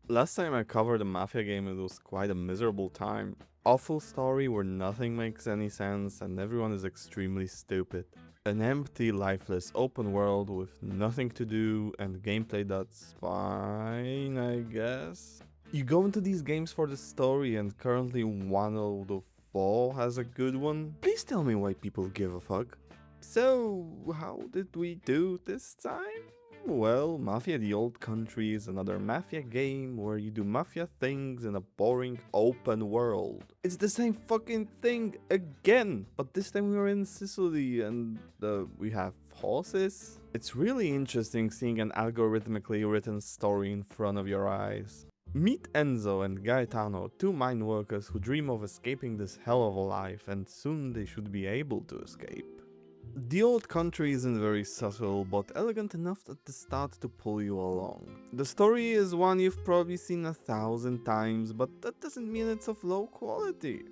Last time I covered a Mafia game, it was quite a miserable time. Awful story where nothing makes any sense and everyone is extremely stupid. An empty, lifeless open world with nothing to do and gameplay that's fine, I guess. You go into these games for the story and currently one out of four has a good one. Please tell me why people give a fuck. So, how did we do this time? Well, Mafia the Old Country is another Mafia game where you do Mafia things in a boring open world. It's the same fucking thing again, but this time we're in Sicily and we have horses. It's really interesting seeing an algorithmically written story in front of your eyes. Meet Enzo and Gaetano, two mine workers who dream of escaping this hell of a life, and soon they should be able to escape. The Old Country isn't very subtle, but elegant enough at the start to pull you along. The story is one you've probably seen 1,000 times, but that doesn't mean it's of low quality.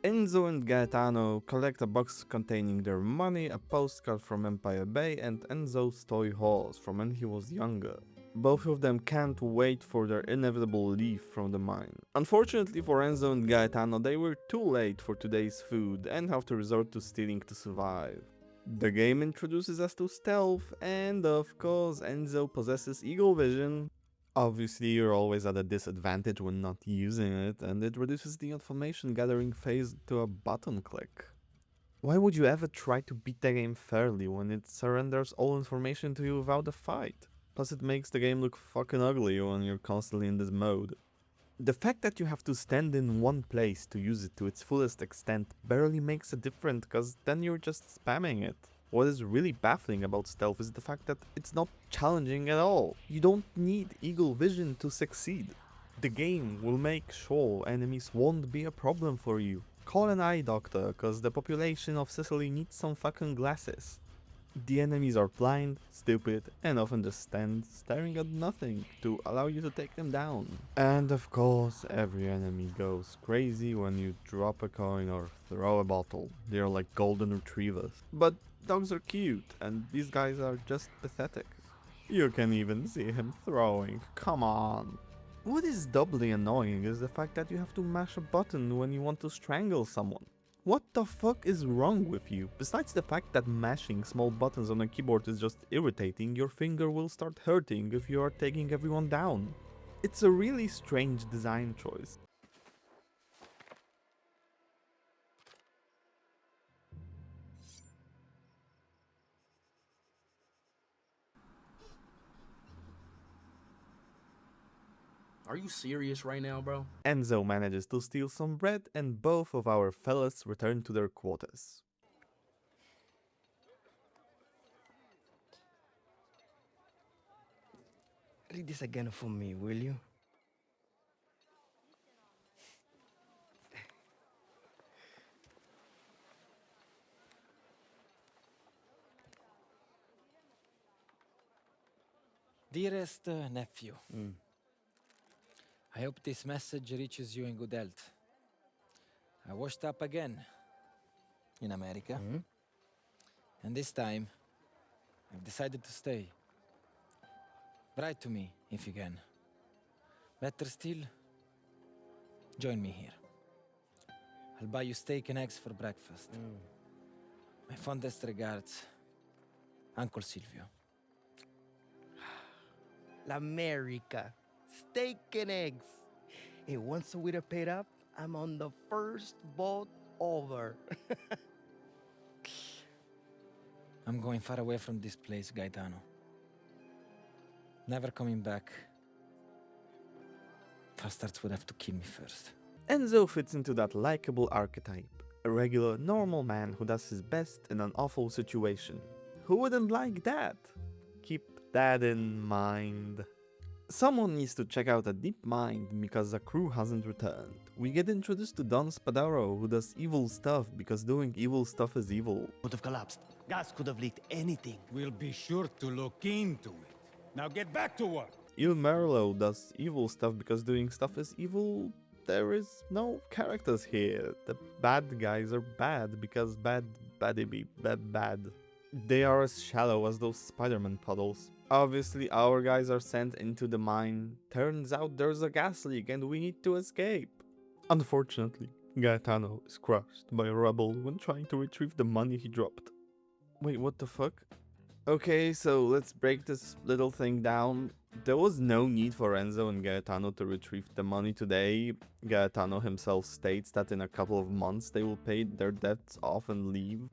Enzo and Gaetano collect a box containing their money, a postcard from Empire Bay, and Enzo's toy horse from when he was younger. Both of them can't wait for their inevitable leave from the mine. Unfortunately for Enzo and Gaetano, they were too late for today's food and have to resort to stealing to survive. The game introduces us to stealth, and of course Enzo possesses eagle vision. Obviously you're always at a disadvantage when not using it, and it reduces the information gathering phase to a button click. Why would you ever try to beat the game fairly when it surrenders all information to you without a fight? Plus it makes the game look fucking ugly when you're constantly in this mode. The fact that you have to stand in one place to use it to its fullest extent barely makes a difference, cause then you're just spamming it. What is really baffling about stealth is the fact that it's not challenging at all. You don't need eagle vision to succeed. The game will make sure enemies won't be a problem for you. Call an eye doctor, cause the population of Sicily needs some fucking glasses. The enemies are blind, stupid, and often just stand staring at nothing to allow you to take them down. And of course, every enemy goes crazy when you drop a coin or throw a bottle. They're like golden retrievers. But dogs are cute, and these guys are just pathetic. You can even see him throwing, come on. What is doubly annoying is the fact that you have to mash a button when you want to strangle someone. What the fuck is wrong with you? Besides the fact that mashing small buttons on a keyboard is just irritating, your finger will start hurting if you are taking everyone down. It's a really strange design choice. Are you serious right now, bro? Enzo manages to steal some bread and both of our fellas return to their quarters. Read this again for me, will you? Dearest nephew, I hope this message reaches you in good health. I washed up again in America, and this time I've decided to stay. Write to me if you can. Better still, join me here. I'll buy you steak and eggs for breakfast. My fondest regards, Uncle Silvio. L'America. Steak and eggs. Hey, once the waiter paid up, I'm on the first boat over. I'm going far away from this place, Gaetano. Never coming back. Bastards would have to kill me first. Enzo fits into that likable archetype. A regular, normal man who does his best in an awful situation. Who wouldn't like that? Keep that in mind. Someone needs to check out a deep mine because the crew hasn't returned. We get introduced to Don Spadaro, who does evil stuff because doing evil stuff is evil. Would have collapsed. Gas could have leaked anything. We'll be sure to look into it. Now get back to work. Il Merlo does evil stuff because doing stuff is evil. There is no characters here. The bad guys are bad because bad. They are as shallow as those Spider-Man puddles. Obviously, our guys are sent into the mine. Turns out there's a gas leak and we need to escape. Unfortunately, Gaetano is crushed by a rebel when trying to retrieve the money he dropped. Wait, what the fuck? Okay, so let's break this little thing down. There was no need for Enzo and Gaetano to retrieve the money today. Gaetano himself states that in a couple of months they will pay their debts off and leave.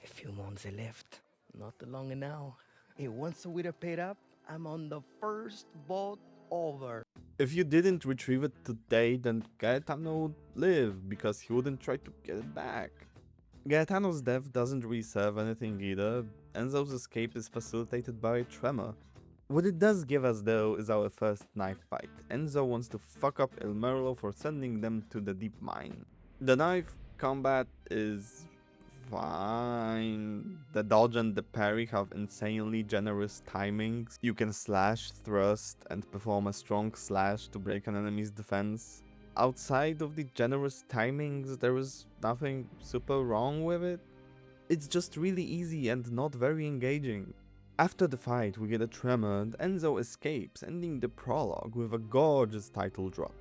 A few months left. Not long now. And once we're paid up, I'm on the first boat over. If you didn't retrieve it today, then Gaetano would live because he wouldn't try to get it back. Gaetano's death doesn't really serve anything either. Enzo's escape is facilitated by a tremor. What it does give us though is our first knife fight. Enzo wants to fuck up El Merlo for sending them to the deep mine. The knife combat is fine. The dodge and the parry have insanely generous timings. You can slash, thrust, and perform a strong slash to break an enemy's defense. Outside of the generous timings, there is nothing super wrong with it. It's just really easy and not very engaging. After the fight, we get a tremor and Enzo escapes, ending the prologue with a gorgeous title drop.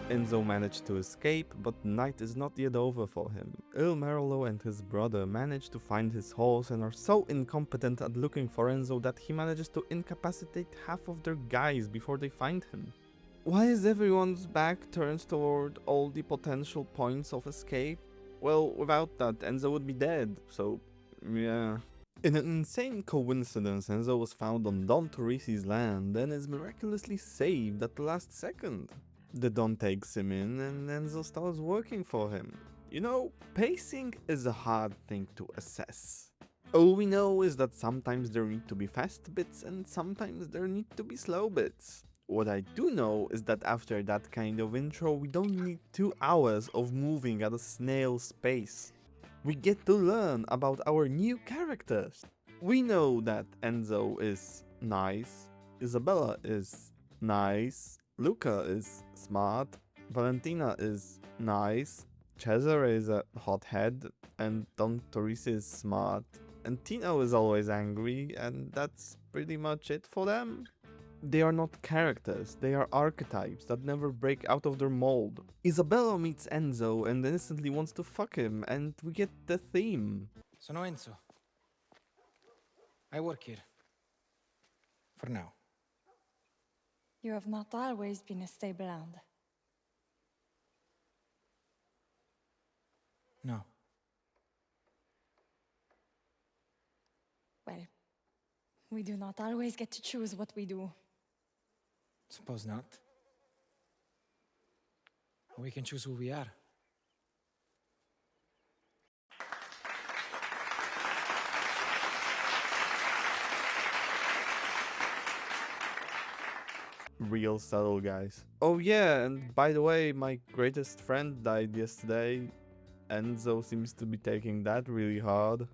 Enzo managed to escape, but night is not yet over for him. Il Merlo and his brother manage to find his horse and are so incompetent at looking for Enzo that he manages to incapacitate half of their guys before they find him. Why is everyone's back turned toward all the potential points of escape? Well, without that, Enzo would be dead, so yeah. In an insane coincidence, Enzo was found on Don Torrisi's land and is miraculously saved at the last second. The Don takes him in and Enzo starts working for him. You know, pacing is a hard thing to assess. All we know is that sometimes there need to be fast bits and sometimes there need to be slow bits. What I do know is that after that kind of intro, we don't need 2 hours of moving at a snail's pace. We get to learn about our new characters. We know that Enzo is nice, Isabella is nice, Luca is smart, Valentina is nice, Cesare is a hothead, and Don Torrisi is smart, and Tino is always angry, and that's pretty much it for them. They are not characters, they are archetypes that never break out of their mold. Isabella meets Enzo and instantly wants to fuck him, and we get the theme. Sono Enzo. I work here. For now. You have not always been a stable hand. No. Well, we do not always get to choose what we do. Suppose not. We can choose who we are. Real subtle, guys. Oh yeah, and by the way, my greatest friend died yesterday. Enzo seems to be taking that really hard.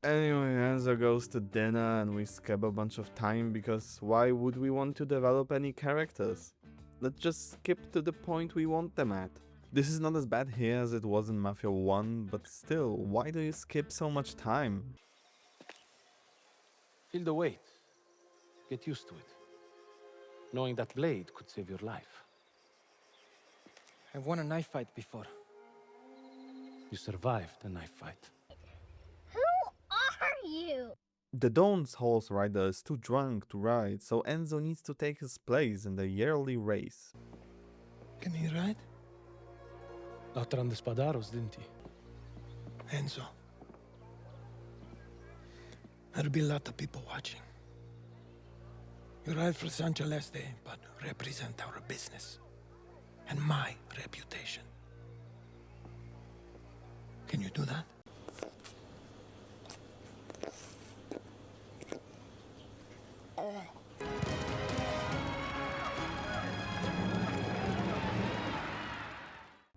Anyway, Enzo goes to dinner and we skip a bunch of time because why would we want to develop any characters? Let's just skip to the point we want them at. This is not as bad here as it was in Mafia 1, but still, why do you skip so much time? Feel the weight. Get used to it. Knowing that blade could save your life. I've won a knife fight before. You survived a knife fight. Who are you? The Dawn's horse rider is too drunk to ride, so Enzo needs to take his place in the yearly race. Can he ride? Outrun the Spadaros, didn't he? Enzo. There'll be a lot of people watching. You ride for San Celeste, but represent our business and my reputation. Can you do that?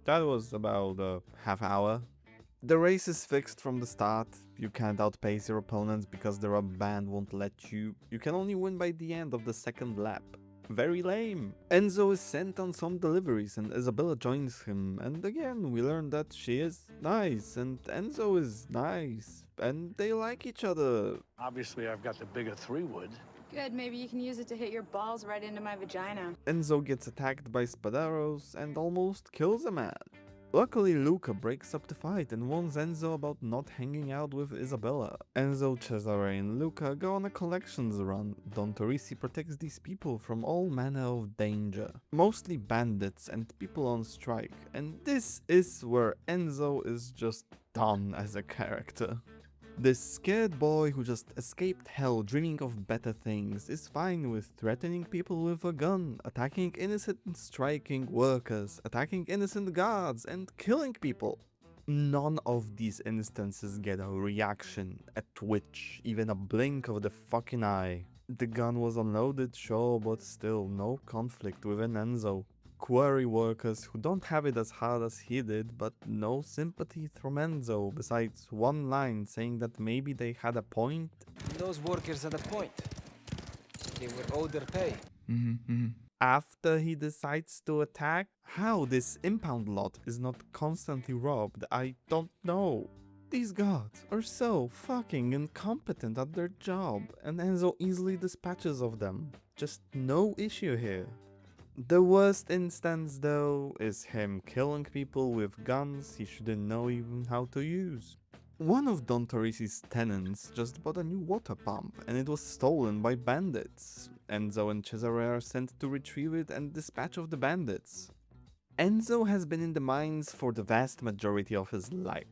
That was about a half hour. The race is fixed from the start. You can't outpace your opponents because the rubber band won't let you. You can only win by the end of the second lap. Very lame. Enzo is sent on some deliveries and Isabella joins him, and again we learn that she is nice and Enzo is nice and they like each other. Obviously, I've got the bigger 3-wood. Good, maybe you can use it to hit your balls right into my vagina. Enzo gets attacked by Spadaros and almost kills a man. Luckily, Luca breaks up the fight and warns Enzo about not hanging out with Isabella. Enzo, Cesare and Luca go on a collections run. Don Torisi protects these people from all manner of danger, mostly bandits and people on strike, and this is where Enzo is just done as a character. This scared boy who just escaped hell dreaming of better things is fine with threatening people with a gun, attacking innocent and striking workers, attacking innocent guards, and killing people. None of these instances get a reaction, a twitch, even a blink of the fucking eye. The gun was unloaded, sure, but still no conflict within Enzo. Quarry workers who don't have it as hard as he did, but no sympathy from Enzo, besides one line saying that maybe they had a point. Those workers had a point. They were owed their pay. After he decides to attack, how this impound lot is not constantly robbed, I don't know. These guards are so fucking incompetent at their job, and Enzo easily dispatches of them. Just no issue here. The worst instance though is him killing people with guns he shouldn't know even how to use. One of Don Torisi's tenants just bought a new water pump and it was stolen by bandits. Enzo and Cesare are sent to retrieve it and dispatch of the bandits. Enzo has been in the mines for the vast majority of his life.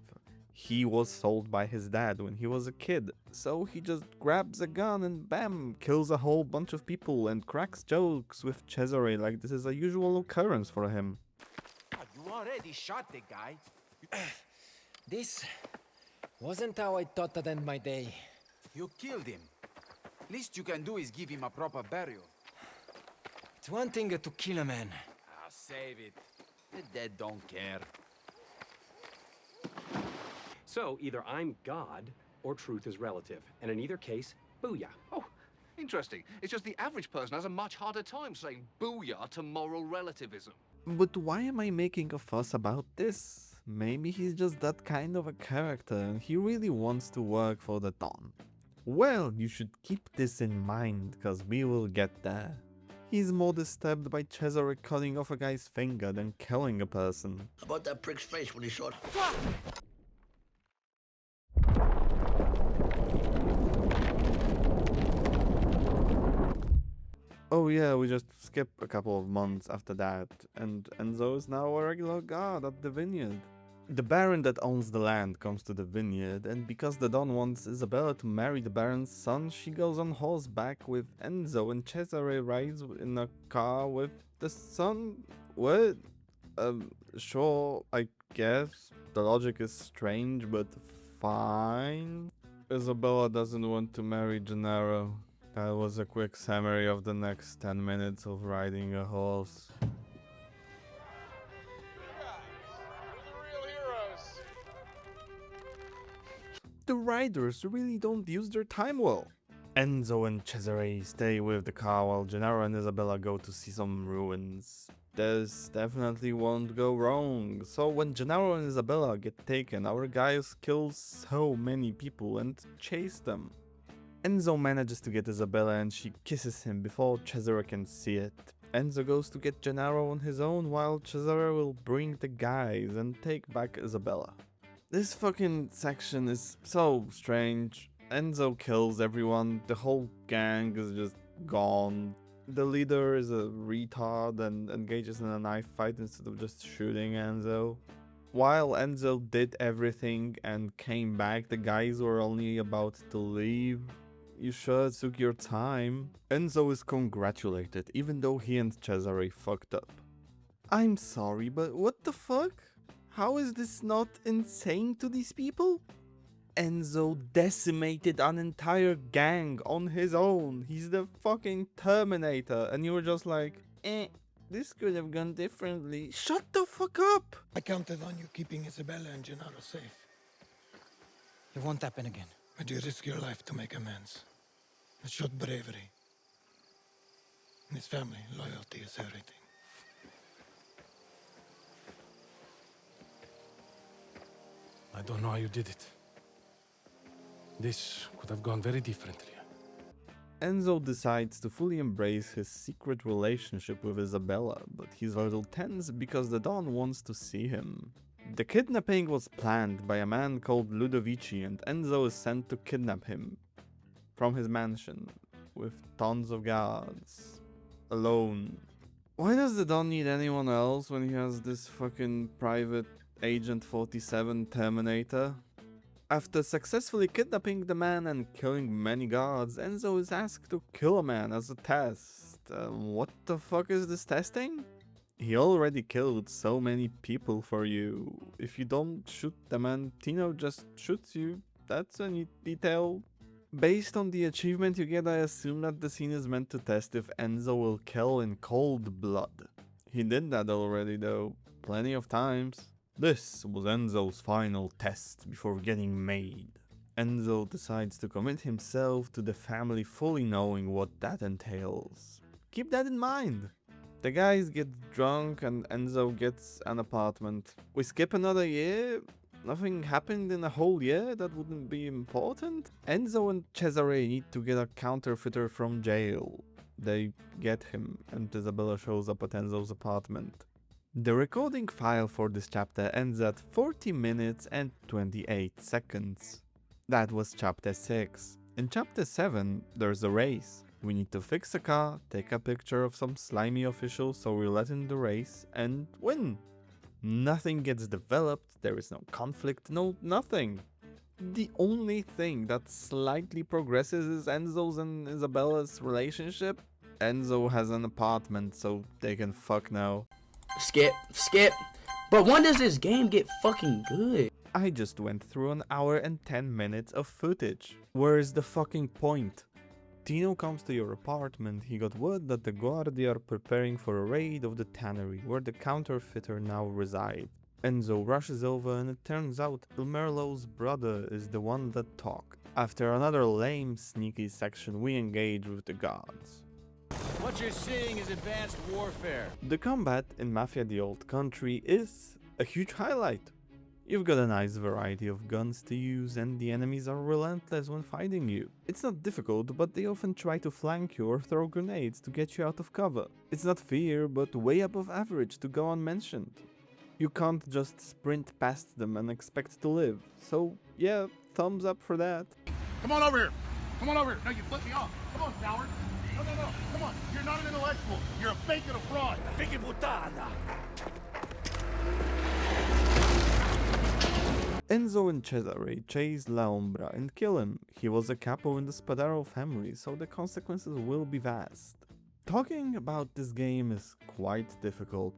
He was sold by his dad when he was a kid, so he just grabs a gun and bam, kills a whole bunch of people and cracks jokes with Cesare like this is a usual occurrence for him. You already shot the guy. This wasn't how I thought I'd end my day. You killed him. Least you can do is give him a proper burial. It's one thing to kill a man. Save it. The dead don't care. So, either I'm God, or truth is relative. And in either case, booyah. Oh, interesting. It's just the average person has a much harder time saying booyah to moral relativism. But why am I making a fuss about this? Maybe he's just that kind of a character and he really wants to work for the Don. Well, you should keep this in mind, cause we will get there. He's more disturbed by Cesare cutting off a guy's finger than killing a person. About that prick's face when he shot. Oh yeah, we just skip a couple of months after that, and Enzo is now a regular guard at the vineyard. The Baron that owns the land comes to the vineyard, and because the Don wants Isabella to marry the Baron's son, she goes on horseback with Enzo, and Cesare rides in a car with the son? What? Sure, I guess. The logic is strange, but fine. Isabella doesn't want to marry Gennaro. That was a quick summary of the next 10 minutes of riding a horse. The riders really don't use their time well. Enzo and Cesare stay with the car while Gennaro and Isabella go to see some ruins. This definitely won't go wrong. So when Gennaro and Isabella get taken, our guys kill so many people and chase them. Enzo manages to get Isabella and she kisses him before Cesare can see it. Enzo goes to get Gennaro on his own while Cesare will bring the guys and take back Isabella. This fucking section is so strange. Enzo kills everyone, the whole gang is just gone. The leader is a retard and engages in a knife fight instead of just shooting Enzo. While Enzo did everything and came back, the guys were only about to leave. You sure took your time. Enzo is congratulated, even though he and Cesare fucked up. I'm sorry, but what the fuck? How is this not insane to these people? Enzo decimated an entire gang on his own. He's the fucking Terminator. And you were just like, this could have gone differently. Shut the fuck up! I counted on you keeping Isabella and Gennaro safe. It won't happen again. Would you risk your life to make amends? It showed bravery. In his family, loyalty is everything. I don't know how you did it. This could have gone very differently. Enzo decides to fully embrace his secret relationship with Isabella, but he's a little tense because the Don wants to see him. The kidnapping was planned by a man called Ludovici, and Enzo is sent to kidnap him from his mansion with tons of guards, alone. Why does the Don need anyone else when he has this fucking private Agent 47 Terminator? After successfully kidnapping the man and killing many guards, Enzo is asked to kill a man as a test. What the fuck is this testing? He already killed so many people for you. If you don't shoot the man, Tino just shoots you. That's a neat detail. Based on the achievement you get, I assume that the scene is meant to test if Enzo will kill in cold blood. He did that already though, plenty of times. This was Enzo's final test before getting made. Enzo decides to commit himself to the family, fully knowing what that entails. Keep that in mind. The guys get drunk and Enzo gets an apartment. We skip another year? Nothing happened in a whole year that wouldn't be important? Enzo and Cesare need to get a counterfeiter from jail. They get him and Isabella shows up at Enzo's apartment. The recording file for this chapter ends at 40 minutes and 28 seconds. That was chapter 6. In chapter 7, there's a race. We need to fix a car, take a picture of some slimy official so we let in the race, and win. Nothing gets developed, there is no conflict, no nothing. The only thing that slightly progresses is Enzo's and Isabella's relationship. Enzo has an apartment so they can fuck now. Skip. But when does this game get fucking good? I just went through an hour and 10 minutes of footage. Where is the fucking point? Tino comes to your apartment. He got word that the Guardia are preparing for a raid of the tannery where the counterfeiter now resides. Enzo rushes over and it turns out Il Merlot's brother is the one that talked. After another lame sneaky section, we engage with the guards. What you're seeing is advanced warfare. The combat in Mafia the Old Country is a huge highlight. You've got a nice variety of guns to use and the enemies are relentless when fighting you. It's not difficult, but they often try to flank you or throw grenades to get you out of cover. It's not fair, but way above average to go unmentioned. You can't just sprint past them and expect to live. So yeah, thumbs up for that. Come on over here. Come on over here. No, you flipped me off. Come on, coward. No. Come on. You're not an intellectual. You're a fake and a fraud. Fake puttana. Enzo and Cesare chase La Ombra and kill him. He was a capo in the Spadaro family, so the consequences will be vast. Talking about this game is quite difficult.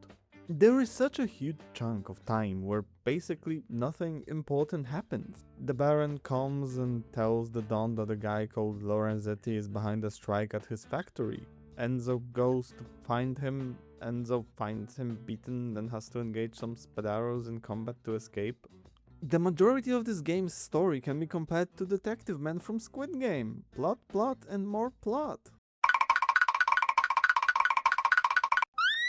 There is such a huge chunk of time where basically nothing important happens. The Baron comes and tells the Don that a guy called Lorenzetti is behind a strike at his factory. Enzo goes to find him. Enzo finds him beaten and has to engage some Spadaros in combat to escape. The majority of this game's story can be compared to Detective Man from Squid Game. Plot, and more plot.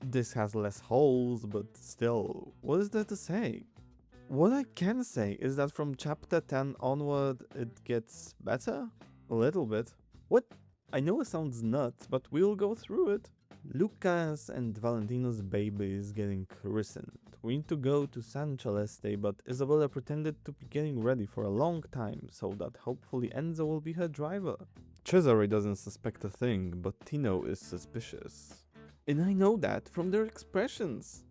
This has less holes, but still, what is there to say? What I can say is that from chapter 10 onward, it gets better? A little bit. What? I know it sounds nuts, but we'll go through it. Lucas and Valentino's baby is getting christened. We need to go to San Celeste, but Isabella pretended to be getting ready for a long time, so that hopefully Enzo will be her driver. Cesare doesn't suspect a thing, but Tino is suspicious. And I know that from their expressions.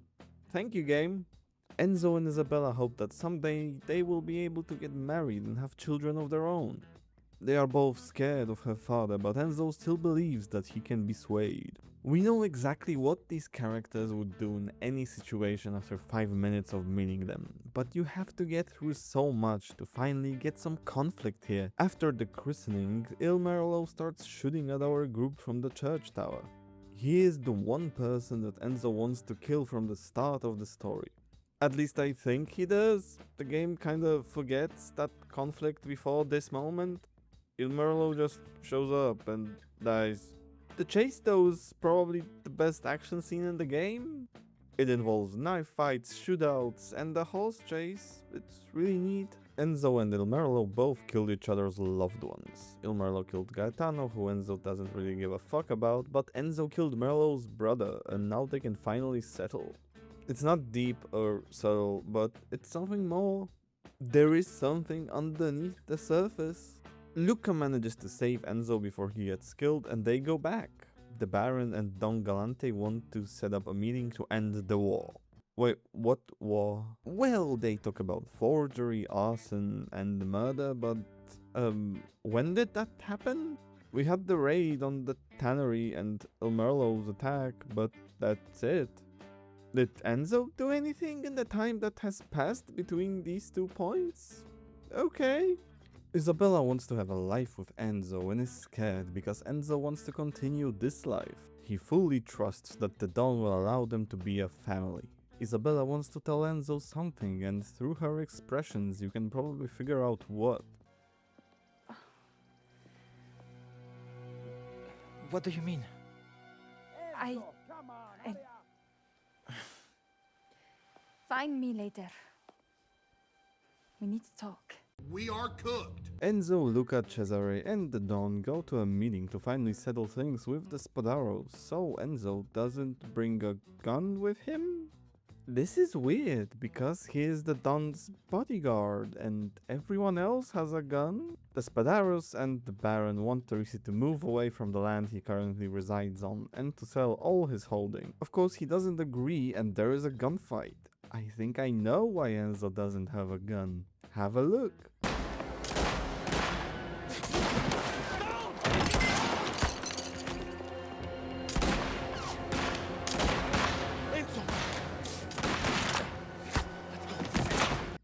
Thank you, game. Enzo and Isabella hope that someday they will be able to get married and have children of their own. They are both scared of her father, but Enzo still believes that he can be swayed. We know exactly what these characters would do in any situation after 5 minutes of meeting them, but you have to get through so much to finally get some conflict here. After the christening, Ilmerlo starts shooting at our group from the church tower. He is the one person that Enzo wants to kill from the start of the story. At least I think he does. The game kinda forgets that conflict before this moment. Ilmerlo just shows up and dies. The chase though is probably the best action scene in the game. It involves knife fights, shootouts, and the horse chase. It's really neat. Enzo and Ilmerlo both killed each other's loved ones. Ilmerlo killed Gaetano, who Enzo doesn't really give a fuck about, but Enzo killed Merlo's brother, and now they can finally settle. It's not deep or subtle, but it's something more. There is something underneath the surface. Luca manages to save Enzo before he gets killed, and they go back. The Baron and Don Galante want to set up a meeting to end the war. Wait, what war? Well, they talk about forgery, arson, and murder, but when did that happen? We had the raid on the tannery and Ilmerlo's attack, but that's it. Did Enzo do anything in the time that has passed between these 2 points? Okay. Isabella wants to have a life with Enzo and is scared because Enzo wants to continue this life. He fully trusts that the Dawn will allow them to be a family. Isabella wants to tell Enzo something, and through her expressions you can probably figure out what. What do you mean? I... Find me later. We need to talk. We are cooked. Enzo, Luca, Cesare, and the Don go to a meeting to finally settle things with the Spadaros, so Enzo doesn't bring a gun with him? This is weird, because he is the Don's bodyguard, and everyone else has a gun? The Spadaros and the Baron want Teresi to move away from the land he currently resides on, and to sell all his holding. Of course, he doesn't agree, and there is a gunfight. I think I know why Enzo doesn't have a gun. Have a look.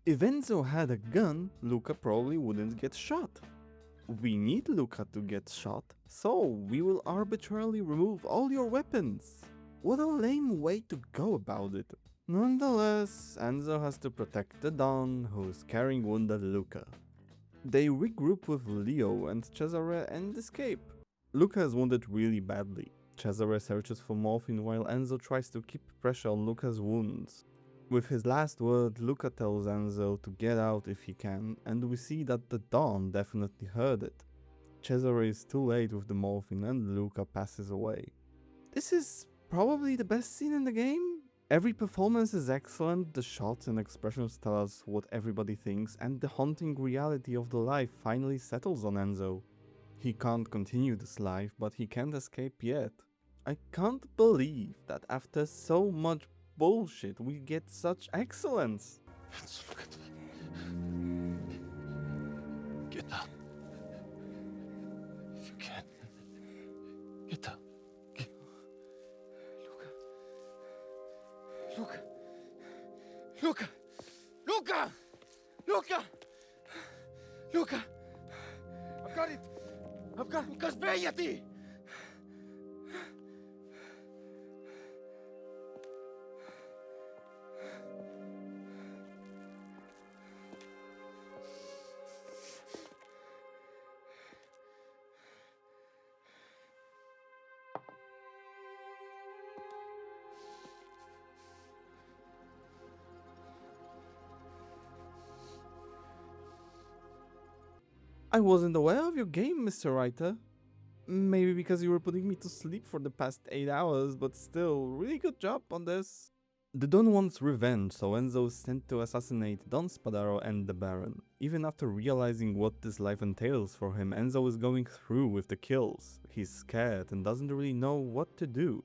If Enzo had a gun, Luca probably wouldn't get shot. We need Luca to get shot, so we will arbitrarily remove all your weapons. What a lame way to go about it. Nonetheless, Enzo has to protect the Don, who's carrying wounded Luca. They regroup with Leo and Cesare and escape. Luca is wounded really badly. Cesare searches for morphine while Enzo tries to keep pressure on Luca's wounds. With his last word, Luca tells Enzo to get out if he can, and we see that the Don definitely heard it. Cesare is too late with the morphine and Luca passes away. This is probably the best scene in the game. Every performance is excellent, the shots and expressions tell us what everybody thinks, and the haunting reality of the life finally settles on Enzo. He can't continue this life, but he can't escape yet. I can't believe that after so much bullshit we get such excellence. Let's look at me. Get up. If you can. Get up. Luca! Luca! Luca! Luca! Luca! I've got it! Luca, svegliati! I wasn't aware of your game, Mr. Writer. Maybe because you were putting me to sleep for the past 8 hours, but still, really good job on this. The Don wants revenge, so Enzo is sent to assassinate Don Spadaro and the Baron. Even after realizing what this life entails for him, Enzo is going through with the kills. He's scared and doesn't really know what to do.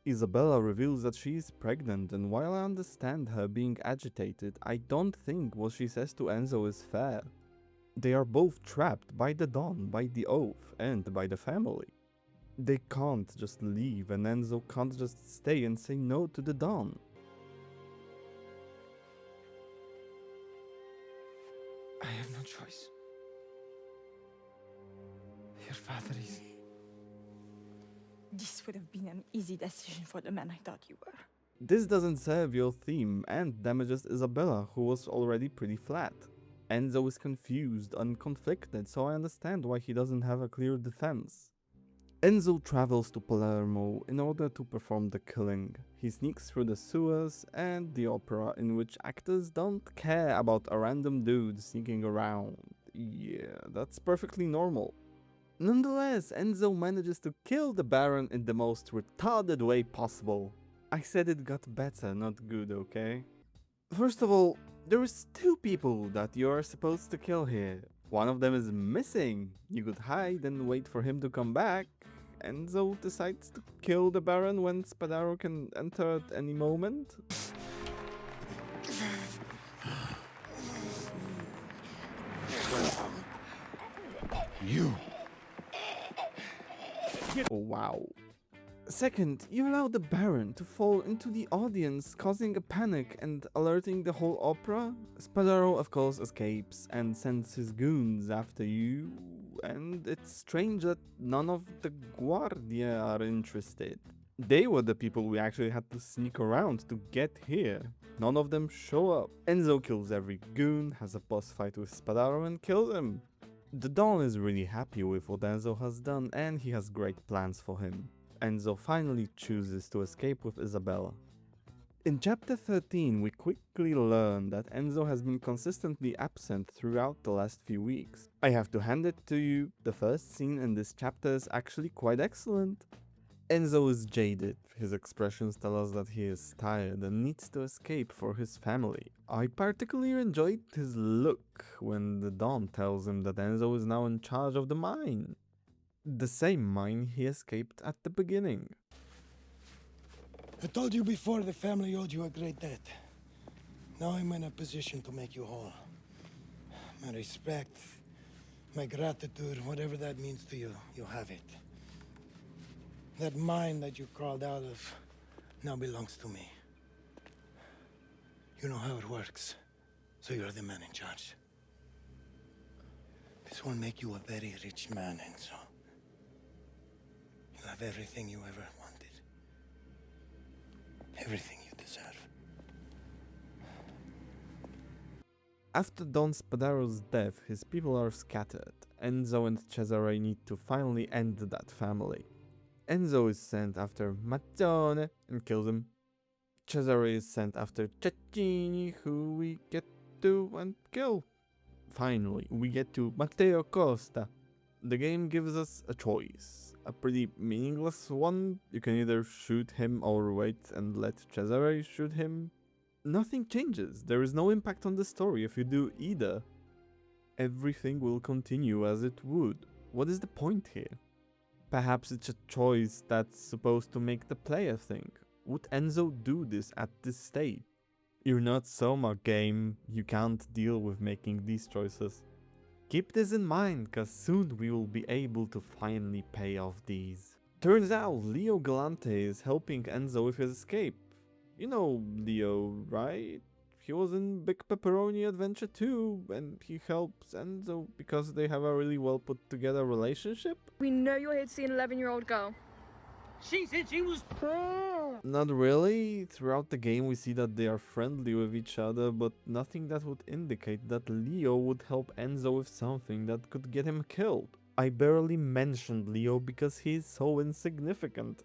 Isabella reveals that she is pregnant, and while I understand her being agitated, I don't think what she says to Enzo is fair. They are both trapped by the Don, by the Oath, and by the family. They can't just leave, and Enzo can't just stay and say no to the Don. I have no choice. Your father is... This would have been an easy decision for the man I thought you were. This doesn't serve your theme and damages Isabella, who was already pretty flat. Enzo is confused and conflicted, so I understand why he doesn't have a clear defense. Enzo travels to Palermo in order to perform the killing. He sneaks through the sewers and the opera, in which actors don't care about a random dude sneaking around. Yeah, that's perfectly normal. Nonetheless, Enzo manages to kill the Baron in the most retarded way possible. I said it got better, not good, okay? First of all, there is two people that you are supposed to kill here. One of them is missing. You could hide and wait for him to come back. Enzo decides to kill the Baron when Spadaro can enter at any moment. You. Oh, wow. Second, you allow the Baron to fall into the audience, causing a panic and alerting the whole opera. Spadaro, of course, escapes and sends his goons after you, and it's strange that none of the Guardia are interested. They were the people we actually had to sneak around to get here. None of them show up. Enzo kills every goon, has a boss fight with Spadaro and kills him. The Don is really happy with what Enzo has done, and he has great plans for him. Enzo finally chooses to escape with Isabella. In chapter 13, we quickly learn that Enzo has been consistently absent throughout the last few weeks. I have to hand it to you, the first scene in this chapter is actually quite excellent. Enzo is jaded, his expressions tell us that he is tired and needs to escape for his family. I particularly enjoyed his look when the Don tells him that Enzo is now in charge of the mine. The same mine he escaped at the beginning. I told you before the family owed you a great debt. Now I'm in a position to make you whole. My respect, my gratitude, whatever that means to you, you have it. That mine that you crawled out of now belongs to me. You know how it works, so you're the man in charge. This will make you a very rich man, Enzo. You'll have everything you ever wanted. Everything you deserve. After Don Spadaro's death, his people are scattered. Enzo and Cesare need to finally end that family. Enzo is sent after Mazzone and kills him. Cesare is sent after Cecchini, who we get to and kill. Finally, we get to Matteo Costa. The game gives us a choice. A pretty meaningless one. You can either shoot him or wait and let Cesare shoot him. Nothing changes. There is no impact on the story if you do either. Everything will continue as it would. What is the point here? Perhaps it's a choice that's supposed to make the player think. Would Enzo do this at this stage? You're not Soma, game. You can't deal with making these choices. Keep this in mind, cause soon we will be able to finally pay off these. Turns out Leo Galante is helping Enzo with his escape. You know Leo, right? He was in Big Pepperoni Adventure 2, and he helps Enzo because they have a really well put together relationship? We know you're here to see an 11-year-old girl. She said she was... Not really. Throughout the game we see that they are friendly with each other, but nothing that would indicate that Leo would help Enzo with something that could get him killed. I barely mentioned Leo because he is so insignificant.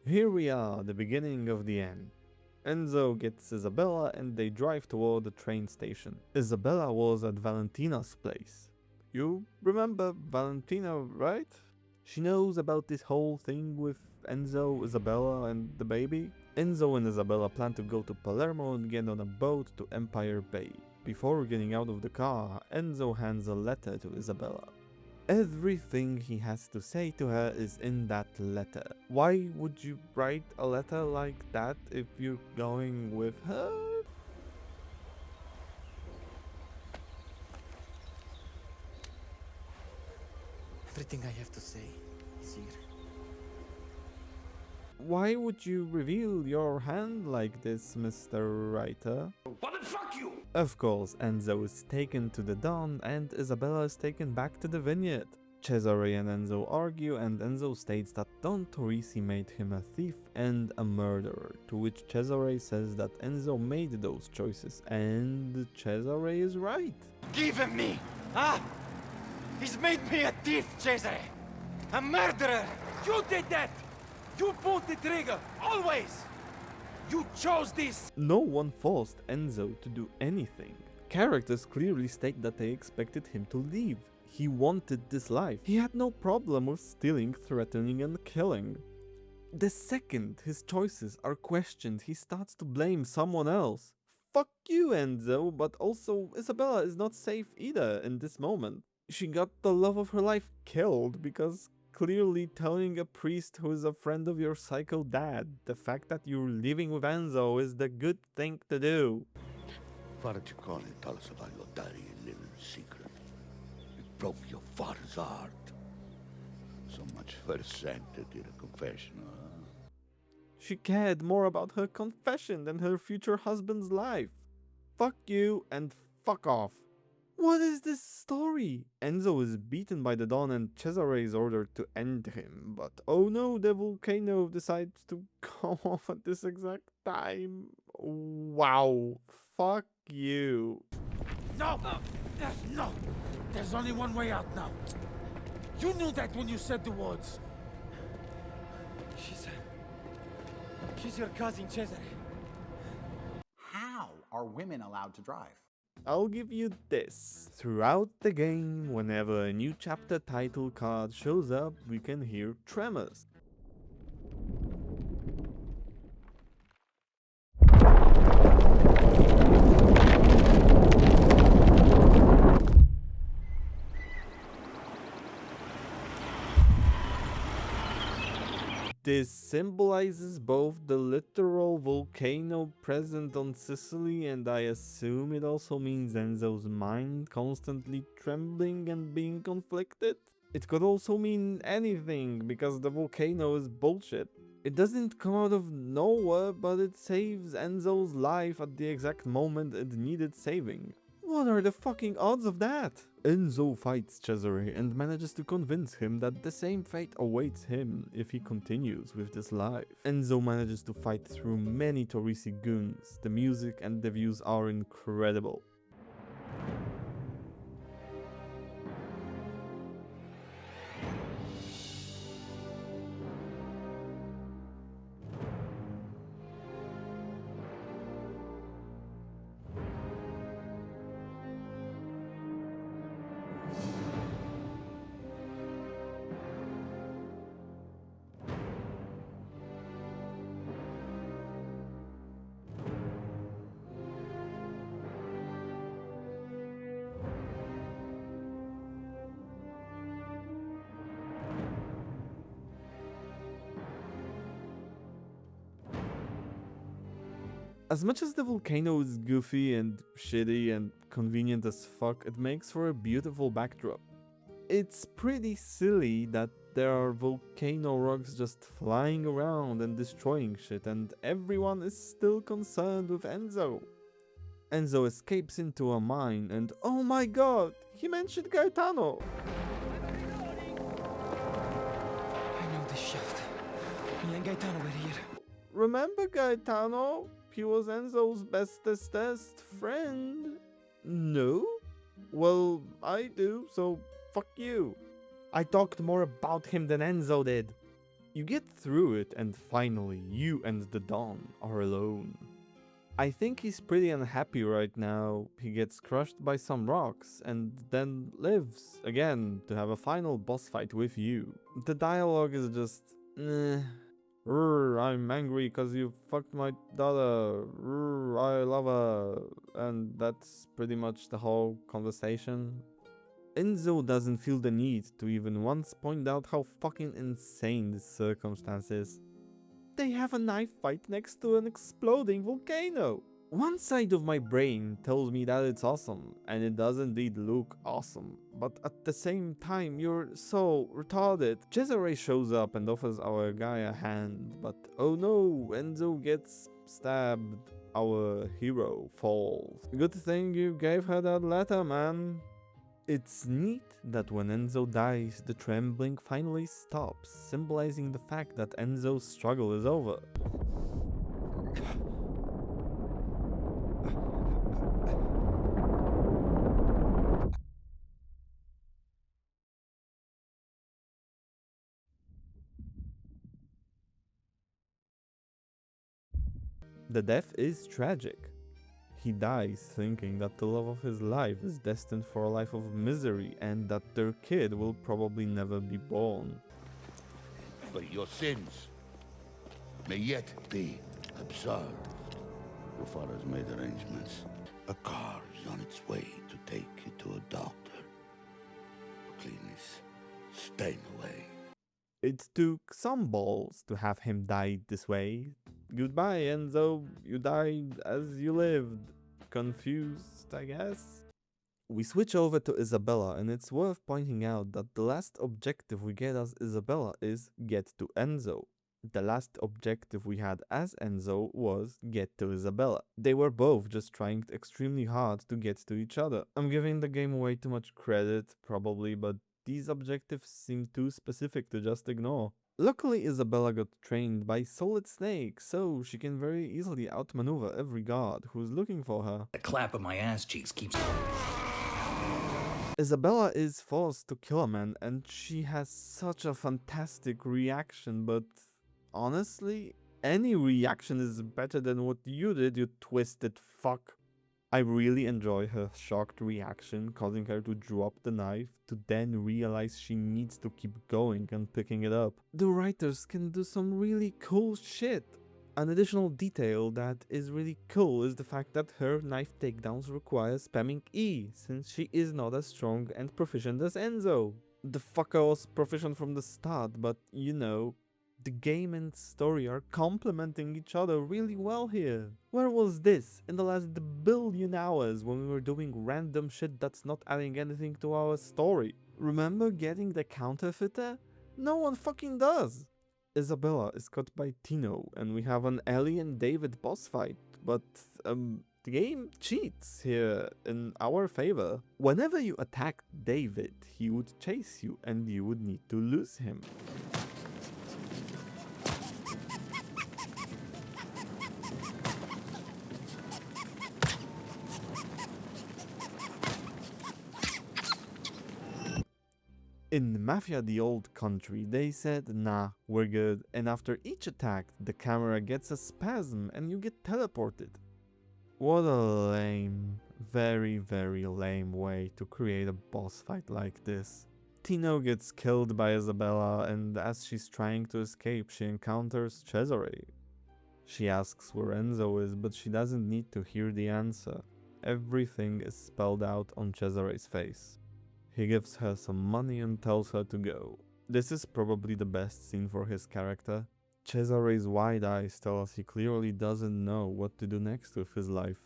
Here we are, the beginning of the end. Enzo gets Isabella and they drive toward the train station. Isabella was at Valentina's place. You remember Valentina, right? She knows about this whole thing with Enzo, Isabella and the baby. Enzo and Isabella plan to go to Palermo and get on a boat to Empire Bay. Before getting out of the car, Enzo hands a letter to Isabella. Everything he has to say to her is in that letter. Why would you write a letter like that if you're going with her? Everything I have to say is here. Why would you reveal your hand like this, Mr. Writer? What the fuck you? Of course, Enzo is taken to the Don and Isabella is taken back to the vineyard. Cesare and Enzo argue and Enzo states that Don Torrisi made him a thief and a murderer, to which Cesare says that Enzo made those choices, and Cesare is right. Give him me! Ah! He's made me a thief, Cesare! A murderer! You did that! You pulled the trigger, always! You chose this! No one forced Enzo to do anything. Characters clearly state that they expected him to leave. He wanted this life. He had no problem with stealing, threatening and killing. The second his choices are questioned, he starts to blame someone else. Fuck you, Enzo, but also Isabella is not safe either in this moment. She got the love of her life killed because clearly telling a priest who is a friend of your psycho dad the fact that you're living with Enzo is the good thing to do. Why don't you call and tell us about your daddy and live in secret? You broke your father's heart. So much for the sanctity of the confession, huh? She cared more about her confession than her future husband's life. Fuck you and fuck off. What is this story? Enzo is beaten by the Don and Cesare is ordered to end him, but oh no, the volcano decides to come off at this exact time. Wow. Fuck you. No! No! There's only one way out now. You knew that when you said the words. She's your cousin, Cesare. How are women allowed to drive? I'll give you this. Throughout the game, whenever a new chapter title card shows up, we can hear tremors. This symbolizes both the literal volcano present on Sicily, and I assume it also means Enzo's mind constantly trembling and being conflicted. It could also mean anything, because the volcano is bullshit. It doesn't come out of nowhere, but it saves Enzo's life at the exact moment it needed saving. What are the fucking odds of that? Enzo fights Cesare and manages to convince him that the same fate awaits him if he continues with this life. Enzo manages to fight through many Torrisi goons. The music and the views are incredible. As much as the volcano is goofy and shitty and convenient as fuck, it makes for a beautiful backdrop. It's pretty silly that there are volcano rocks just flying around and destroying shit, and everyone is still concerned with Enzo. Enzo escapes into a mine and oh my god, he mentioned Gaetano! I know this shaft. Me and Gaetano were here. Remember Gaetano? He was Enzo's bestest friend. No? Well, I do, so fuck you. I talked more about him than Enzo did. You get through it and finally you and the Don are alone. I think he's pretty unhappy right now. He gets crushed by some rocks and then lives again to have a final boss fight with you. The dialogue is just I'm angry cause you fucked my daughter. I love her. And that's pretty much the whole conversation. Enzo doesn't feel the need to even once point out how fucking insane this circumstance is. They have a knife fight next to an exploding volcano. One side of my brain tells me that it's awesome, and it does indeed look awesome, but at the same time you're so retarded. Cesare shows up and offers our guy a hand, but oh no, Enzo gets stabbed. Our hero falls. Good thing you gave her that letter, man. It's neat that when Enzo dies, the trembling finally stops, symbolizing the fact that Enzo's struggle is over. The death is tragic. He dies thinking that the love of his life is destined for a life of misery and that their kid will probably never be born. But your sins may yet be absolved. Your father's made arrangements. A car is on its way to take you to a doctor. Clean this stain away. It took some balls to have him die this way. Goodbye, Enzo. You died as you lived. Confused, I guess? We switch over to Isabella, and it's worth pointing out that the last objective we get as Isabella is get to Enzo. The last objective we had as Enzo was get to Isabella. They were both just trying extremely hard to get to each other. I'm giving the game way too much credit, probably, but these objectives seem too specific to just ignore. Luckily, Isabella got trained by Solid Snake, so she can very easily outmaneuver every guard who's looking for her. The clap of my ass cheeks keeps... Isabella is forced to kill a man, and she has such a fantastic reaction, but honestly, any reaction is better than what you did, you twisted fuck. I really enjoy her shocked reaction, causing her to drop the knife, to then realize she needs to keep going and picking it up. The writers can do some really cool shit. An additional detail that is really cool is the fact that her knife takedowns require spamming E, since she is not as strong and proficient as Enzo. The fucker was proficient from the start, but you know, the game and story are complementing each other really well here. Where was this in the last billion hours when we were doing random shit that's not adding anything to our story? Remember getting the counterfeiter? No one fucking does. Isabella is caught by Tino and we have an Ellie and David boss fight, but the game cheats here in our favor. Whenever you attacked David, he would chase you and you would need to lose him. In Mafia the Old Country, they said, nah, we're good, and after each attack, the camera gets a spasm and you get teleported. What a lame, very lame way to create a boss fight like this. Tino gets killed by Isabella, and as she's trying to escape, she encounters Cesare. She asks where Enzo is, but she doesn't need to hear the answer. Everything is spelled out on Cesare's face. He gives her some money and tells her to go. This is probably the best scene for his character. Cesare's wide eyes tell us he clearly doesn't know what to do next with his life.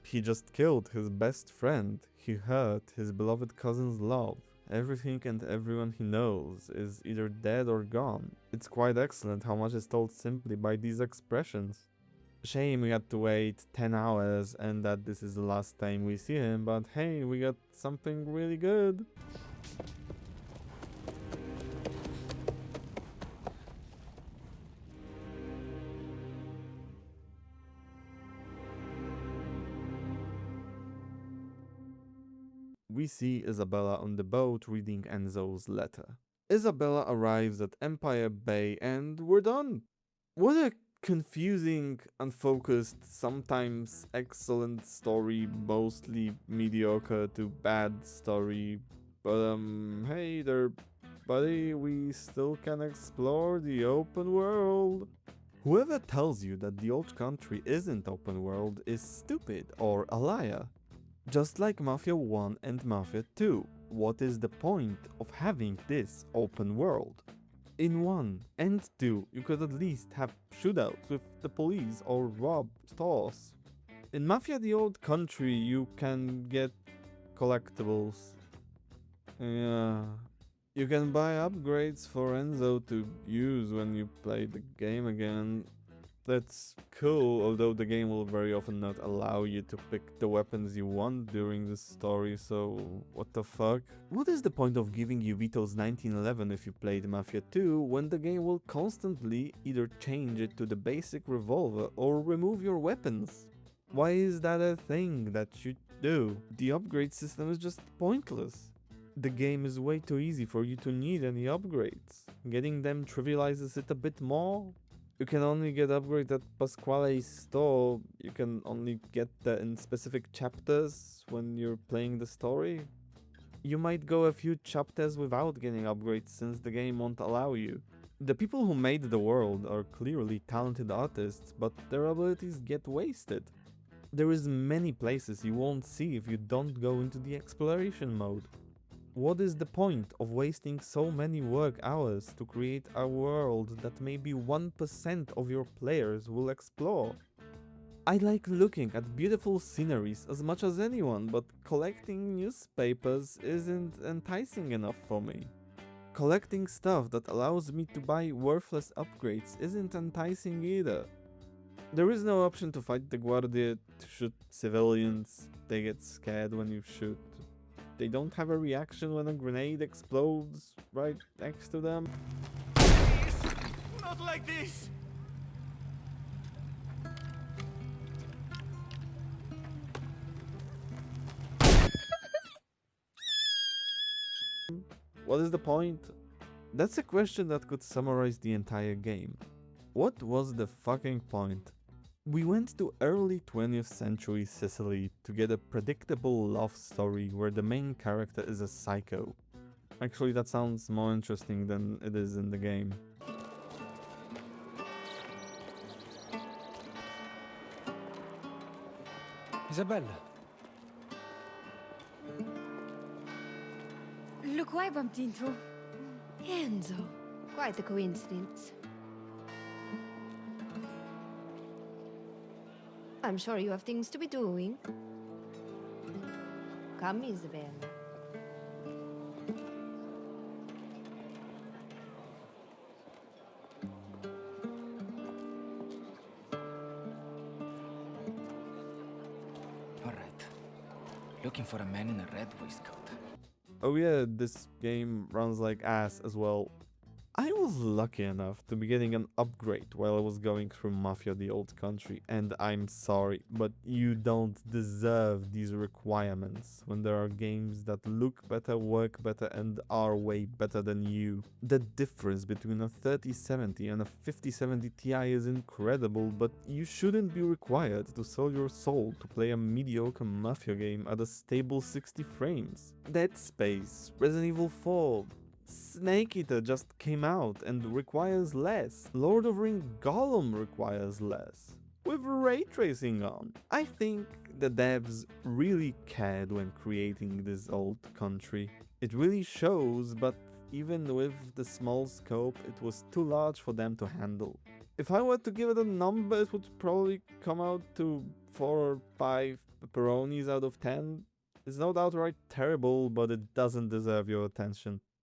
He just killed his best friend. He hurt his beloved cousin's love. Everything and everyone he knows is either dead or gone. It's quite excellent how much is told simply by these expressions. Shame we had to wait 10 hours and that this is the last time we see him, but hey, we got something really good. We see Isabella on the boat reading Enzo's letter. Isabella arrives at Empire Bay and we're done. What a confusing, unfocused, sometimes excellent story, mostly mediocre to bad story. But hey there, buddy, we still can explore the open world. Whoever tells you that the old country isn't open world is stupid or a liar. Just like Mafia 1 and Mafia 2, what is the point of having this open world? In 1 and 2, you could at least have shootouts with the police or rob stores. In Mafia the Old Country, you can get collectibles. Yeah. You can buy upgrades for Enzo to use when you play the game again. That's cool, although the game will very often not allow you to pick the weapons you want during the story, so what the fuck? What is the point of giving you Vito's 1911 if you played Mafia 2 when the game will constantly either change it to the basic revolver or remove your weapons? Why is that a thing that you do? The upgrade system is just pointless. The game is way too easy for you to need any upgrades. Getting them trivializes it a bit more. You can only get upgrades at Pasquale's store. You can only get that in specific chapters when you're playing the story. You might go a few chapters without getting upgrades since the game won't allow you. The people who made the world are clearly talented artists, but their abilities get wasted. There is many places you won't see if you don't go into the exploration mode. What is the point of wasting so many work hours to create a world that maybe 1% of your players will explore? I like looking at beautiful sceneries as much as anyone, but collecting newspapers isn't enticing enough for me. Collecting stuff that allows me to buy worthless upgrades isn't enticing either. There is no option to fight the Guardia, to shoot civilians. They get scared when you shoot. They don't have a reaction when a grenade explodes right next to them. Please, not like this! What is the point? That's a question that could summarize the entire game. What was the fucking point? We went to early 20th century Sicily to get a predictable love story where the main character is a psycho. Actually, that sounds more interesting than it is in the game. Isabella. Look who I bumped into. Enzo. Quite a coincidence. I'm sure you have things to be doing. Come, Isabella. All right. Looking for a man in a red waistcoat. Oh yeah, this game runs like ass as well. I was lucky enough to be getting an upgrade while I was going through Mafia the Old Country, and I'm sorry, but you don't deserve these requirements when there are games that look better, work better, and are way better than you. The difference between a 3070 and a 5070 Ti is incredible, but you shouldn't be required to sell your soul to play a mediocre Mafia game at a stable 60 frames. Dead Space, Resident Evil 4, Snake Eater just came out and requires less. Lord of Ring Gollum requires less, with ray tracing on. I think the devs really cared when creating this Old Country. It really shows, but even with the small scope, it was too large for them to handle. If I were to give it a number, it would probably come out to 4 or 5 pepperonis out of 10. It's no doubt right terrible, but it doesn't deserve your attention.